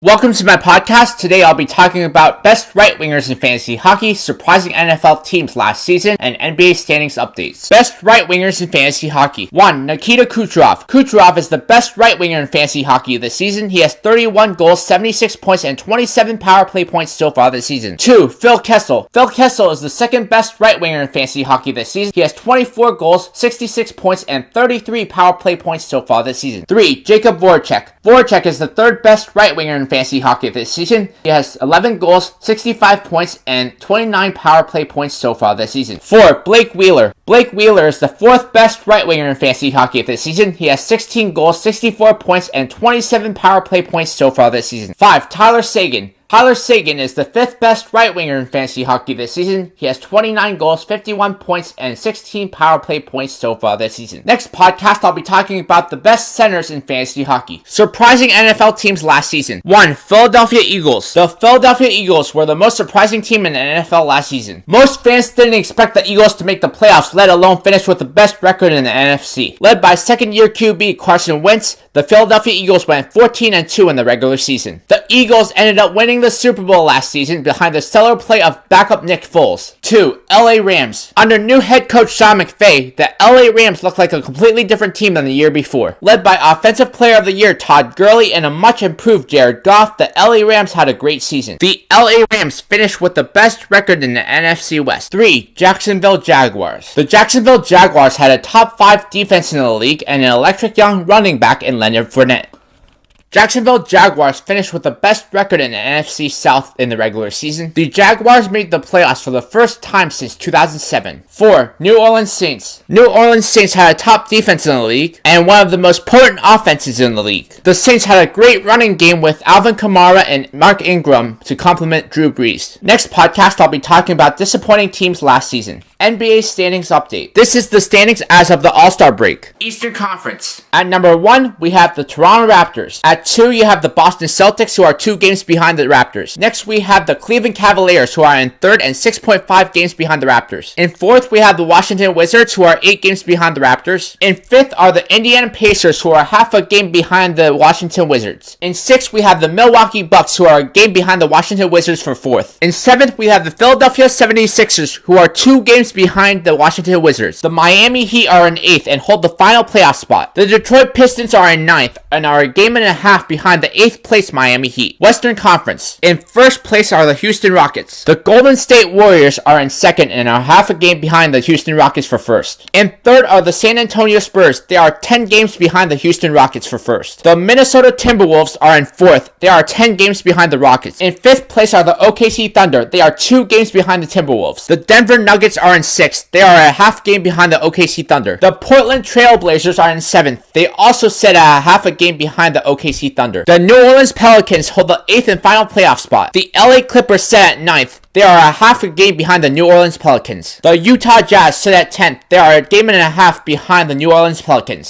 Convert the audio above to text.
Welcome to my podcast. Today I'll be talking about best right-wingers in fantasy hockey, surprising NFL teams last season, and NBA standings updates. Best right-wingers in fantasy hockey. 1. Nikita Kucherov. Kucherov is the best right-winger in fantasy hockey this season. He has 31 goals, 76 points, and 27 power play points so far this season. 2. Phil Kessel. Phil Kessel is the second best right-winger in fantasy hockey this season. He has 24 goals, 66 points, and 33 power play points so far this season. 3. Jacob Voracek. Voracek is the third best right-winger in fantasy hockey this season. He has 11 goals, 65 points, and 29 power play points so far this season. 4. Blake Wheeler. Blake Wheeler is the fourth best right winger in fantasy hockey this season. He has 16 goals, 64 points, and 27 power play points so far this season. 5. Tyler Seguin. Tyler Seguin is the fifth best right winger in fantasy hockey this season. He has 29 goals, 51 points, and 16 power play points so far this season. Next podcast, I'll be talking about the best centers in fantasy hockey. Surprising NFL teams last season. 1. Philadelphia Eagles. The Philadelphia Eagles were the most surprising team in the NFL last season. Most fans didn't expect the Eagles to make the playoffs, let alone finish with the best record in the NFC. Led by second-year QB Carson Wentz, the Philadelphia Eagles went 14-2 in the regular season. The Eagles ended up winning the Super Bowl last season behind the stellar play of backup Nick Foles. 2. LA Rams. Under new head coach Sean McVay, the LA Rams look like a completely different team than the year before. Led by Offensive Player of the Year Todd Gurley and a much improved Jared Goff, the LA Rams had a great season. The LA Rams finished with the best record in the NFC West. 3. Jacksonville Jaguars. The Jacksonville Jaguars had a top 5 defense in the league and an electric young running back in Leonard Fournette. Jacksonville Jaguars finished with the best record in the NFC South in the regular season. The Jaguars made the playoffs for the first time since 2007. 4. New Orleans Saints. New Orleans Saints had a top defense in the league and one of the most potent offenses in the league. The Saints had a great running game with Alvin Kamara and Mark Ingram to complement Drew Brees. Next podcast, I'll be talking about disappointing teams last season. NBA standings update. This is the standings as of the All-Star break. Eastern Conference. At number 1, we have the Toronto Raptors. At 2, you have the Boston Celtics, who are 2 games behind the Raptors. Next, we have the Cleveland Cavaliers, who are in 3rd and 6.5 games behind the Raptors. In 4th, we have the Washington Wizards, who are 8 games behind the Raptors. In 5th are the Indiana Pacers, who are half a game behind the Washington Wizards. In 6th, we have the Milwaukee Bucks, who are a game behind the Washington Wizards for 4th. In 7th, we have the Philadelphia 76ers, who are 2 games behind the Washington Wizards. The Miami Heat are in 8th and hold the final playoff spot. The Detroit Pistons are in 9th and are a game and a half behind the 8th place Miami Heat. Western Conference. In 1st place are the Houston Rockets. The Golden State Warriors are in 2nd and are half a game behind the Houston Rockets for 1st. In 3rd are the San Antonio Spurs. They are 10 games behind the Houston Rockets for 1st. The Minnesota Timberwolves are in 4th. They are 10 games behind the Rockets. In 5th place are the OKC Thunder. They are 2 games behind the Timberwolves. The Denver Nuggets are in 6th. They are a half game behind the OKC Thunder. The Portland Trailblazers are in 7th. They also sit at a half a game behind the OKC Thunder. The New Orleans Pelicans hold the 8th and final playoff spot. The LA Clippers sit at 9th. They are a half a game behind the New Orleans Pelicans. The Utah Jazz sit at 10th. They are a game and a half behind the New Orleans Pelicans.